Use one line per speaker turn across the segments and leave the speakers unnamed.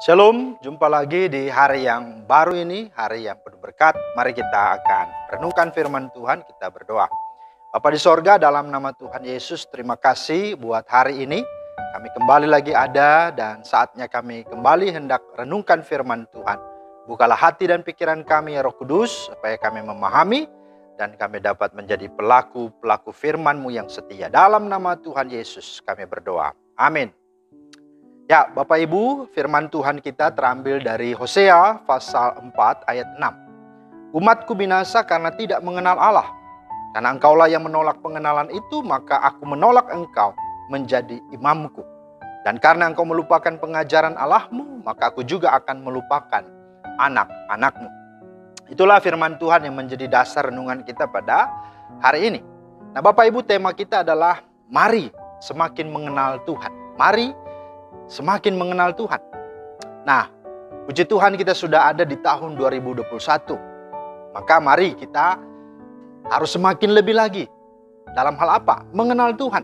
Shalom, jumpa lagi di hari yang baru ini, hari yang penuh berkat. Mari kita akan renungkan firman Tuhan, kita berdoa. Bapa di sorga, dalam nama Tuhan Yesus, terima kasih buat hari ini. Kami kembali lagi ada dan saatnya kami kembali hendak renungkan firman Tuhan. Bukalah hati dan pikiran kami ya Roh Kudus, supaya kami memahami dan kami dapat menjadi pelaku-pelaku firman-Mu yang setia. Dalam nama Tuhan Yesus kami berdoa. Amin. Ya, Bapak Ibu, firman Tuhan kita terambil dari Hosea pasal 4 ayat 6. Umatku binasa karena tidak mengenal Allah. Karena engkaulah yang menolak pengenalan itu, maka aku menolak engkau menjadi imamku. Dan karena engkau melupakan pengajaran Allahmu, maka aku juga akan melupakan anak-anakmu. Itulah firman Tuhan yang menjadi dasar renungan kita pada hari ini. Nah, Bapak Ibu, tema kita adalah mari semakin mengenal Tuhan. Mari semakin mengenal Tuhan. Nah, puji Tuhan kita sudah ada di tahun 2021. Maka mari kita harus semakin lebih lagi. Dalam hal apa? Mengenal Tuhan.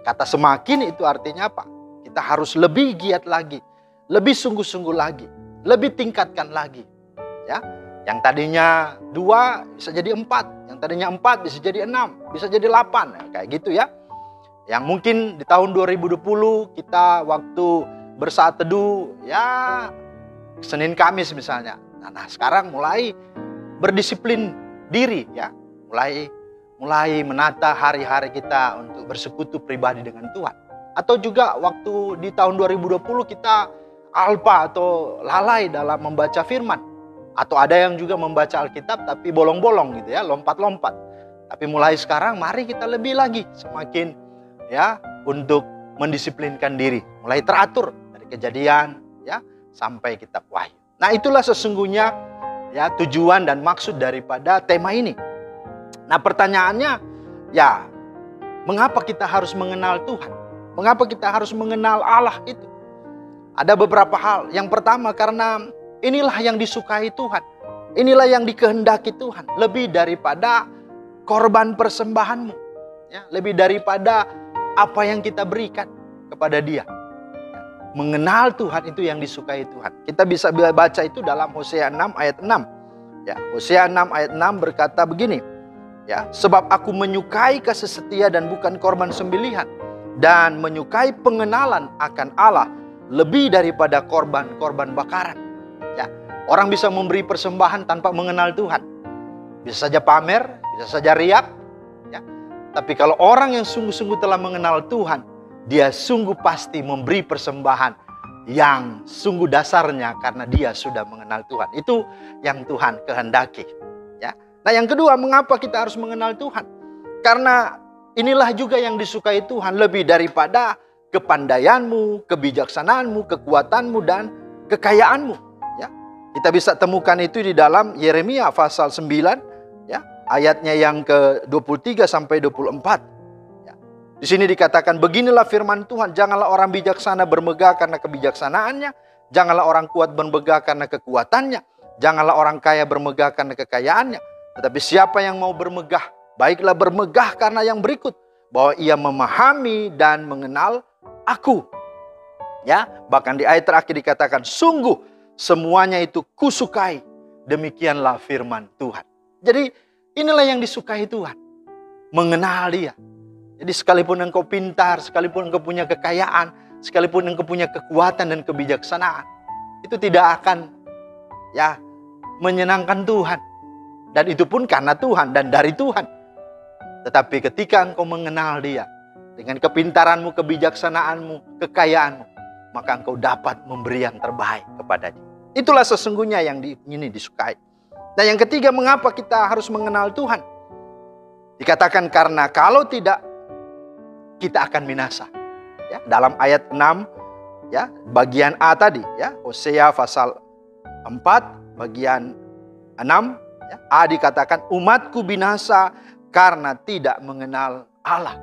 Kata semakin itu artinya apa? Kita harus lebih giat lagi. Lebih sungguh-sungguh lagi. Lebih tingkatkan lagi. Ya, yang tadinya 2 bisa jadi 4. Yang tadinya 4 bisa jadi 6. Bisa jadi 8. Nah, kayak gitu ya. Yang mungkin di tahun 2020 kita waktu bersaat teduh ya Senin Kamis misalnya. Nah, sekarang mulai berdisiplin diri ya. Mulai menata hari-hari kita untuk bersekutu pribadi dengan Tuhan. Atau juga waktu di tahun 2020 kita alpa atau lalai dalam membaca firman. Atau ada yang juga membaca Alkitab tapi bolong-bolong gitu ya, lompat-lompat. Tapi mulai sekarang mari kita lebih lagi semakin ya untuk mendisiplinkan diri, mulai teratur dari Kejadian ya sampai kitab Wahyu. Nah, itulah sesungguhnya ya tujuan dan maksud daripada tema ini. Nah, pertanyaannya ya, mengapa kita harus mengenal Tuhan? Mengapa kita harus mengenal Allah itu? Ada beberapa hal. Yang pertama, karena inilah yang disukai Tuhan. Inilah yang dikehendaki Tuhan, lebih daripada korban persembahanmu. Ya, lebih daripada apa yang kita berikan kepada Dia. Mengenal Tuhan itu yang disukai Tuhan. Kita bisa baca itu dalam Hosea 6 ayat 6. Ya, Hosea 6 ayat 6 berkata begini. Ya, sebab aku menyukai kasih setia dan bukan korban sembelihan, dan menyukai pengenalan akan Allah lebih daripada korban-korban bakaran. Ya, orang bisa memberi persembahan tanpa mengenal Tuhan. Bisa saja pamer, bisa saja riak. Tapi kalau orang yang sungguh-sungguh telah mengenal Tuhan, dia sungguh pasti memberi persembahan yang sungguh dasarnya karena dia sudah mengenal Tuhan. Itu yang Tuhan kehendaki. Ya. Nah, yang kedua, mengapa kita harus mengenal Tuhan? Karena inilah juga yang disukai Tuhan lebih daripada kepandaianmu, kebijaksanaanmu, kekuatanmu, dan kekayaanmu. Ya. Kita bisa temukan itu di dalam Yeremia pasal 9. Ayatnya yang ke-23 sampai 24. Ya. Di sini dikatakan, beginilah firman Tuhan, janganlah orang bijaksana bermegah karena kebijaksanaannya, janganlah orang kuat bermegah karena kekuatannya, janganlah orang kaya bermegah karena kekayaannya. Tetapi siapa yang mau bermegah, baiklah bermegah karena yang berikut, bahwa ia memahami dan mengenal aku. Ya, bahkan di ayat terakhir dikatakan, sungguh semuanya itu kusukai, demikianlah firman Tuhan. Jadi inilah yang disukai Tuhan. Mengenal Dia. Jadi sekalipun engkau pintar, sekalipun engkau punya kekayaan, sekalipun engkau punya kekuatan dan kebijaksanaan, itu tidak akan ya menyenangkan Tuhan. Dan itu pun karena Tuhan dan dari Tuhan. Tetapi ketika engkau mengenal Dia, dengan kepintaranmu, kebijaksanaanmu, kekayaanmu, maka engkau dapat memberi yang terbaik kepada Dia. Itulah sesungguhnya yang ini disukai. Nah, yang ketiga, mengapa kita harus mengenal Tuhan? Dikatakan karena kalau tidak, kita akan binasa. Ya, dalam ayat 6, ya, bagian A tadi, ya, Hosea pasal 4, bagian 6, ya, A dikatakan, umatku binasa karena tidak mengenal Allah.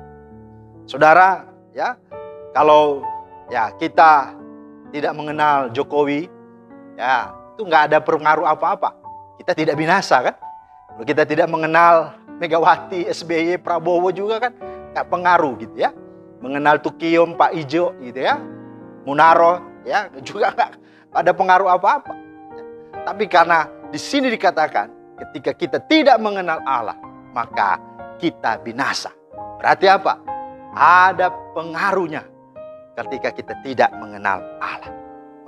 Saudara, ya, kalau ya kita tidak mengenal Jokowi, ya, itu nggak ada pengaruh apa-apa. Kita tidak binasa kan? Kalau kita tidak mengenal Megawati, SBY, Prabowo juga kan nggak pengaruh gitu ya. Mengenal Tukium, Pak Ijo gitu ya. Munaro ya juga ada pengaruh apa-apa. Tapi karena di sini dikatakan ketika kita tidak mengenal Allah, maka kita binasa. Berarti apa? Ada pengaruhnya ketika kita tidak mengenal Allah.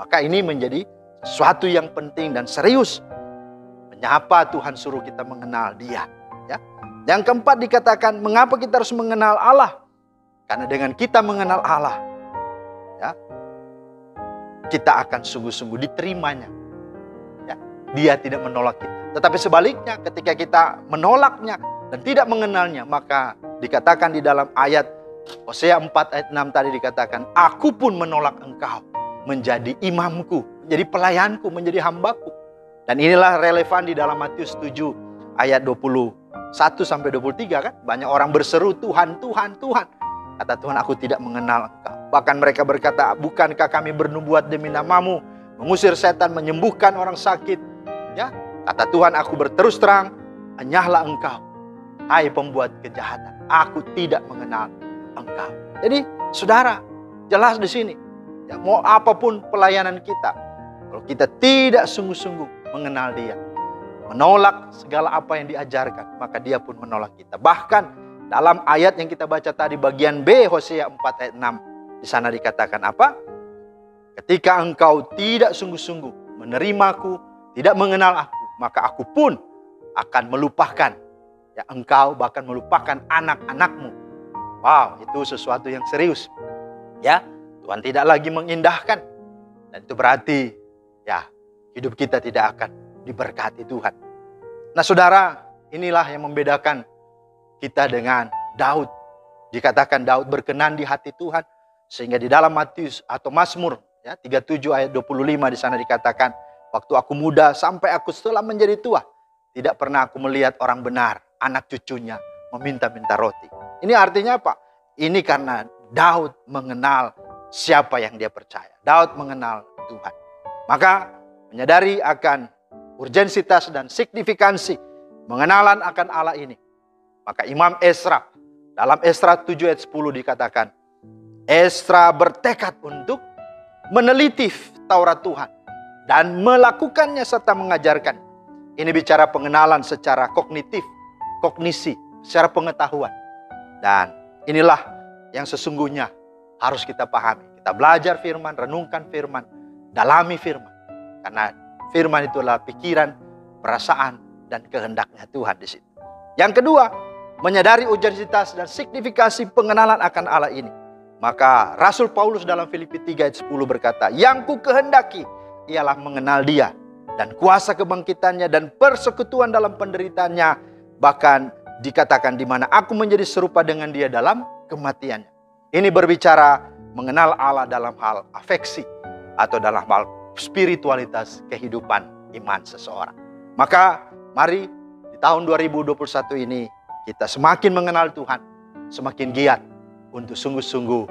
Maka ini menjadi sesuatu yang penting dan serius. Menyapa Tuhan suruh kita mengenal Dia. Ya. Yang keempat dikatakan, mengapa kita harus mengenal Allah? Karena dengan kita mengenal Allah, ya, kita akan sungguh-sungguh diterimanya. Ya. Dia tidak menolak kita. Tetapi sebaliknya, ketika kita menolaknya dan tidak mengenalnya, maka dikatakan di dalam ayat Hosea 4 ayat 6 tadi dikatakan, aku pun menolak engkau menjadi imamku, menjadi pelayanku, menjadi hambaku. Dan inilah relevan di dalam Matius 7 ayat 21 sampai 23 kan. Banyak orang berseru, Tuhan, Tuhan, Tuhan. Kata Tuhan, aku tidak mengenal engkau. Bahkan mereka berkata, bukankah kami bernubuat demi namamu, mengusir setan, menyembuhkan orang sakit. Ya, kata Tuhan, aku berterus terang, enyahlah engkau, hai pembuat kejahatan. Aku tidak mengenal engkau. Jadi, saudara, jelas di sini. Ya, mau apapun pelayanan kita, kalau kita tidak sungguh-sungguh mengenal Dia, menolak segala apa yang diajarkan, maka Dia pun menolak kita. Bahkan dalam ayat yang kita baca tadi bagian B Hosea 4 ayat 6, di sana dikatakan apa? Ketika engkau tidak sungguh-sungguh menerimaku, tidak mengenal aku, maka aku pun akan melupakan ya engkau, bahkan melupakan anak-anakmu. Wow, itu sesuatu yang serius. Ya, Tuhan tidak lagi mengindahkan. Dan itu berarti ya hidup kita tidak akan diberkati Tuhan. Nah saudara, inilah yang membedakan kita dengan Daud. Dikatakan Daud berkenan di hati Tuhan. Sehingga di dalam Matius atau Mazmur ya, 37 ayat 25 di sana dikatakan, waktu aku muda sampai aku setelah menjadi tua, tidak pernah aku melihat orang benar, anak cucunya meminta-minta roti. Ini artinya apa? Ini karena Daud mengenal siapa yang dia percaya. Daud mengenal Tuhan. Maka menyadari akan urgensitas dan signifikansi pengenalan akan Allah ini, maka Imam Ezra dalam Ezra 7 ayat 10 dikatakan, Ezra bertekad untuk meneliti Taurat Tuhan dan melakukannya serta mengajarkan. Ini bicara pengenalan secara kognitif, kognisi, secara pengetahuan. Dan inilah yang sesungguhnya harus kita pahami. Kita belajar firman, renungkan firman, dalami firman. Karena firman itu adalah pikiran, perasaan, dan kehendaknya Tuhan di situ. Yang kedua, menyadari urgensitas dan signifikansi pengenalan akan Allah ini. Maka Rasul Paulus dalam Filipi 3 ayat 10 berkata, yang ku kehendaki ialah mengenal Dia dan kuasa kebangkitannya dan persekutuan dalam penderitaannya, bahkan dikatakan di mana aku menjadi serupa dengan Dia dalam kematiannya. Ini berbicara mengenal Allah dalam hal afeksi atau dalam hal spiritualitas kehidupan iman seseorang. Maka mari di tahun 2021 ini kita semakin mengenal Tuhan, semakin giat untuk sungguh-sungguh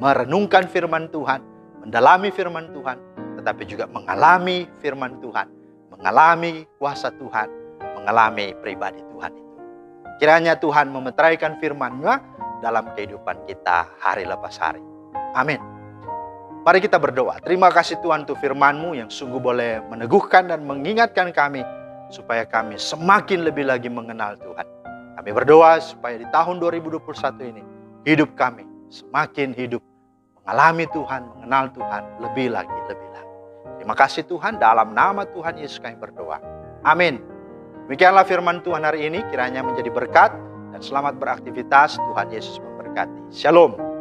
merenungkan firman Tuhan, mendalami firman Tuhan, tetapi juga mengalami firman Tuhan, mengalami kuasa Tuhan, mengalami pribadi Tuhan itu. Kiranya Tuhan memeteraikan firman-Nya dalam kehidupan kita hari lepas hari. Amin. Mari kita berdoa. Terima kasih Tuhan untuk firman-Mu yang sungguh boleh meneguhkan dan mengingatkan kami supaya kami semakin lebih lagi mengenal Tuhan. Kami berdoa supaya di tahun 2021 ini hidup kami semakin hidup mengalami Tuhan, mengenal Tuhan lebih lagi, lebih lagi. Terima kasih Tuhan, dalam nama Tuhan Yesus kami berdoa. Amin. Demikianlah firman Tuhan hari ini, kiranya menjadi berkat dan selamat beraktivitas. Tuhan Yesus memberkati. Shalom.